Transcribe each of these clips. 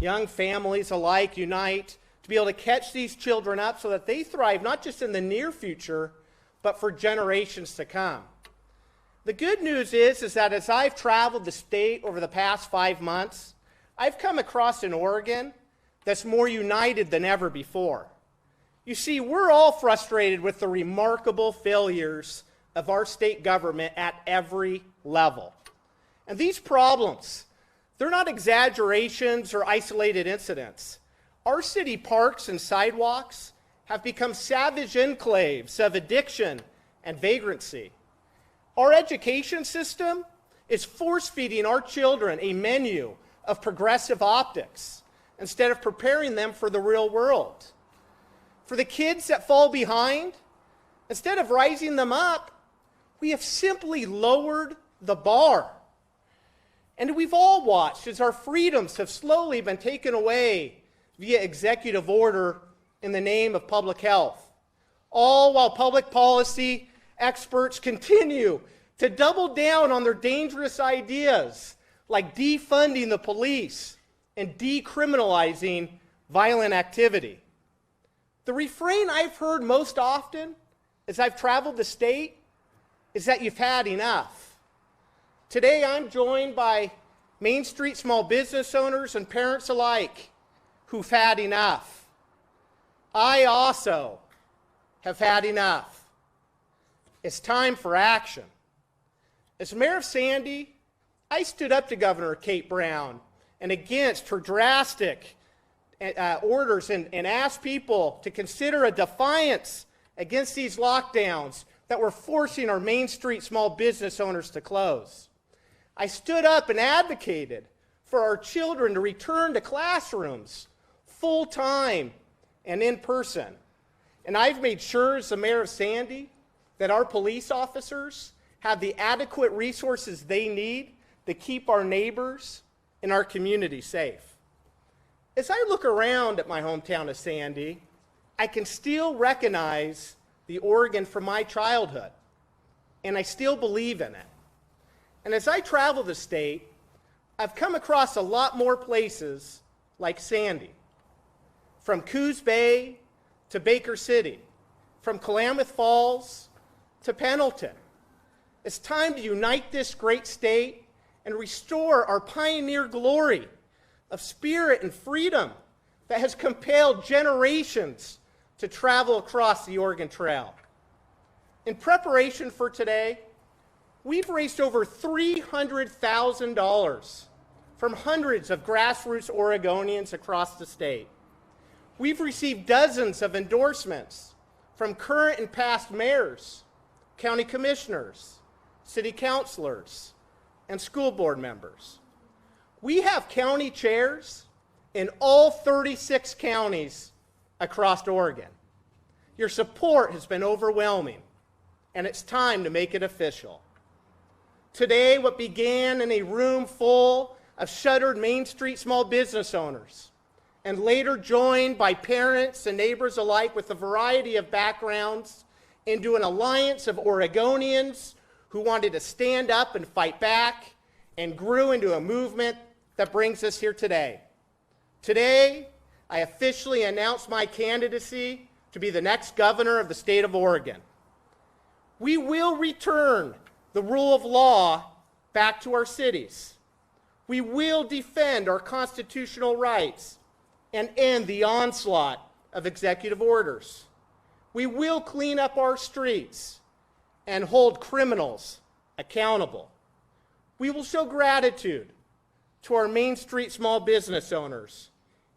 young families alike unite to be able to catch these children up so that they thrive not just in the near future, but for generations to come. The good news is that as I've traveled the state over the past 5 months, I've come across an Oregon that's more united than ever before. You see, we're all frustrated with the remarkable failures of our state government at every level. And these problems, they're not exaggerations or isolated incidents. Our city parks and sidewalks have become savage enclaves of addiction and vagrancy. Our education system is force-feeding our children a menu of progressive optics instead of preparing them for the real world. For the kids that fall behind, instead of rising them up, we have simply lowered the bar. And we've all watched as our freedoms have slowly been taken away via executive order in the name of public health, all while public policy experts continue to double down on their dangerous ideas like defunding the police and decriminalizing violent activity. The refrain I've heard most often as I've traveled the state is that you've had enough. Today I'm joined by Main Street small business owners and parents alike who've had enough. I also have had enough. It's time for action. As mayor of Sandy, I stood up to Governor Kate Brown and against her drastic orders and asked people to consider a defiance against these lockdowns that were forcing our Main Street small business owners to close. I stood up and advocated for our children to return to classrooms full-time and in person. And I've made sure as the mayor of Sandy that our police officers have the adequate resources they need to keep our neighbors and our community safe. As I look around at my hometown of Sandy, I can still recognize the Oregon from my childhood, and I still believe in it. And as I travel the state, I've come across a lot more places like Sandy, from Coos Bay to Baker City, from Klamath Falls to Pendleton. It's time to unite this great state and restore our pioneer glory of spirit and freedom that has compelled generations to travel across the Oregon Trail. In preparation for today, we've raised over $300,000 from hundreds of grassroots Oregonians across the state. We've received dozens of endorsements from current and past mayors, county commissioners, city councilors, and school board members. We have county chairs in all 36 counties across Oregon. Your support has been overwhelming, and it's time to make it official. Today, what began in a room full of shuttered Main Street small business owners, and later joined by parents and neighbors alike with a variety of backgrounds, into an alliance of Oregonians who wanted to stand up and fight back, and grew into a movement that brings us here today. Today, I officially announce my candidacy to be the next governor of the state of Oregon. We will return the rule of law back to our cities. We will defend our constitutional rights and end the onslaught of executive orders. We will clean up our streets and hold criminals accountable. We will show gratitude to our Main Street small business owners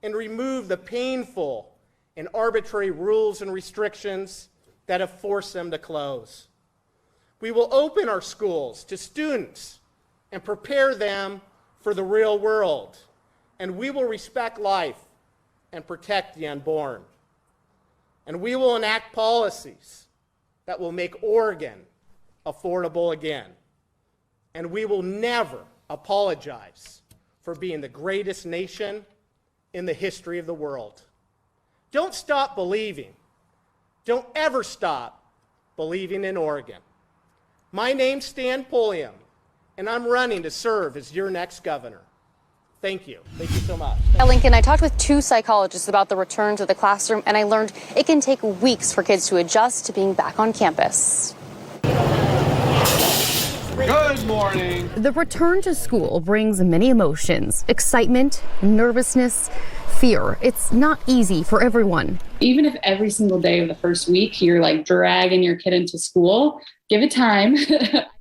and remove the painful and arbitrary rules and restrictions that have forced them to close. We will open our schools to students and prepare them for the real world, and we will respect life and protect the unborn. And we will enact policies that will make Oregon affordable again. And we will never apologize for being the greatest nation in the history of the world. Don't stop believing. Don't ever stop believing in Oregon. My name's Stan Pulliam, and I'm running to serve as your next governor. Thank you. Thank you so much. Lincoln, I talked with 2 psychologists about the return to the classroom, and I learned it can take weeks for kids to adjust to being back on campus. Good morning. The return to school brings many emotions: excitement, nervousness, fear. It's not easy for everyone. Even if every single day of the first week you're like dragging your kid into school, give it time.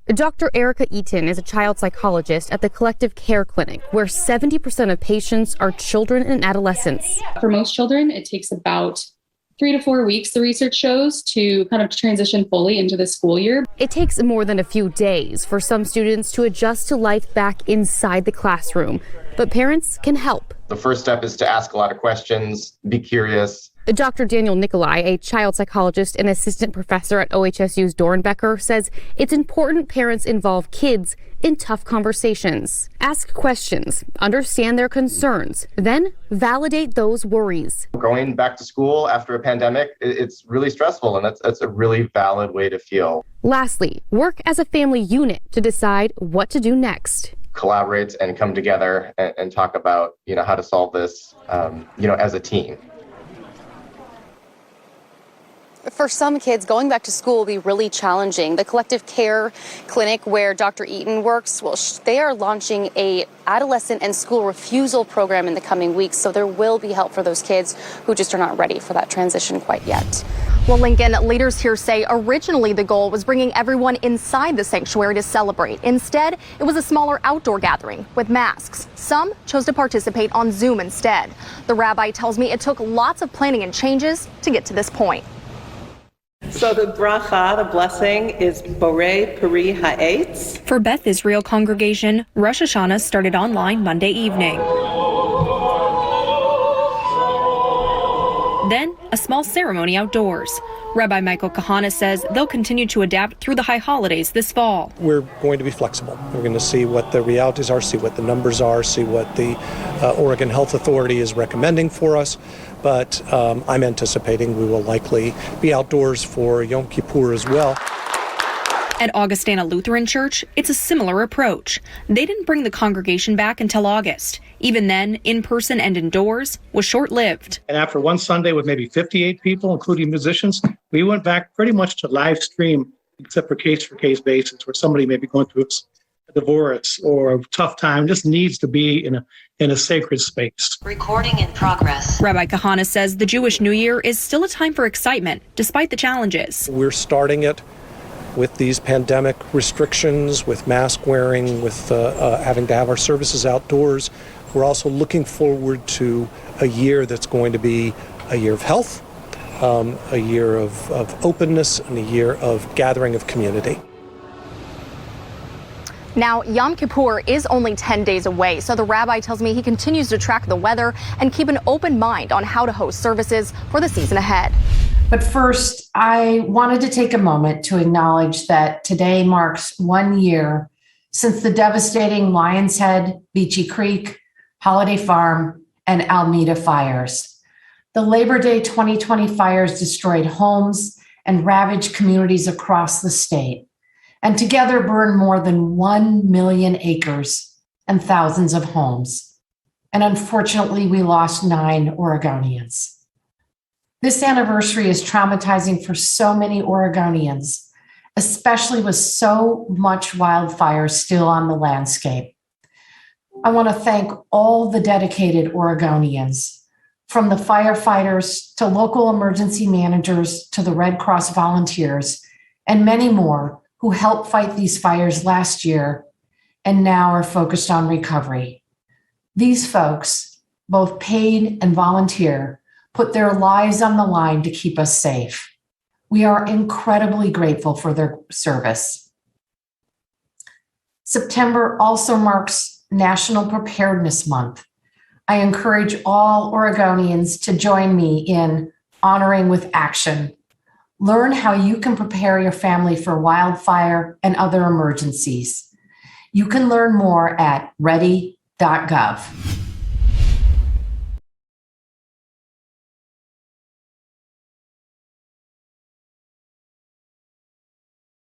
Dr. Erica Eaton is a child psychologist at the Collective Care Clinic, where 70% of patients are children and adolescents. For most children, it takes about 3 to 4 weeks, the research shows, to kind of transition fully into the school year. It takes more than a few days for some students to adjust to life back inside the classroom, but parents can help. The first step is to ask a lot of questions, be curious. Dr. Daniel Nicolai, a child psychologist and assistant professor at OHSU's Doernbecher, says it's important parents involve kids in tough conversations. Ask questions, understand their concerns, then validate those worries. Going back to school after a pandemic, it's really stressful, and that's a really valid way to feel. Lastly, work as a family unit to decide what to do next. Collaborate and come together and talk about, how to solve this, as a team. For some kids, going back to school will be really challenging. The Collective Care Clinic, where Dr. Eaton works, they are launching a adolescent and school refusal program in the coming weeks, so there will be help for those kids who just are not ready for that transition quite yet. Well, Lincoln, leaders here say originally the goal was bringing everyone inside the sanctuary to celebrate. Instead, it was a smaller outdoor gathering with masks. Some chose to participate on Zoom instead. The rabbi tells me it took lots of planning and changes to get to this point. So the bracha, the blessing, is Borei Peri Ha'etz. For Beth Israel congregation, Rosh Hashanah started online Monday evening. Then, a small ceremony outdoors. Rabbi Michael Kahana says they'll continue to adapt through the high holidays this fall. We're going to be flexible. We're going to see what the realities are, see what the numbers are, see what the Oregon Health Authority is recommending for us. But I'm anticipating we will likely be outdoors for Yom Kippur as well. At Augustana Lutheran Church, it's a similar approach. They didn't bring the congregation back until August. Even then, in-person and indoors was short-lived. And after one Sunday with maybe 58 people, including musicians, we went back pretty much to live stream, except for case basis, where somebody may be going through a divorce or a tough time, just needs to be in a sacred space. Recording in progress. Rabbi Kahana says the Jewish New Year is still a time for excitement, despite the challenges. We're starting it with these pandemic restrictions, with mask wearing, with having to have our services outdoors. We're also looking forward to a year that's going to be a year of health, a year of openness, and a year of gathering of community. Now, Yom Kippur is only 10 days away, so the rabbi tells me he continues to track the weather and keep an open mind on how to host services for the season ahead. But first, I wanted to take a moment to acknowledge that today marks 1 year since the devastating Lion's Head, Beachy Creek, Holiday Farm, and Alameda fires. The Labor Day 2020 fires destroyed homes and ravaged communities across the state, and together burned more than 1 million acres and thousands of homes. And unfortunately, we lost 9 Oregonians. This anniversary is traumatizing for so many Oregonians, especially with so much wildfire still on the landscape. I want to thank all the dedicated Oregonians, from the firefighters to local emergency managers to the Red Cross volunteers, and many more who helped fight these fires last year and now are focused on recovery. These folks, both paid and volunteer, put their lives on the line to keep us safe. We are incredibly grateful for their service. September also marks National Preparedness Month. I encourage all Oregonians to join me in Honoring with Action. Learn how you can prepare your family for wildfire and other emergencies. You can learn more at ready.gov.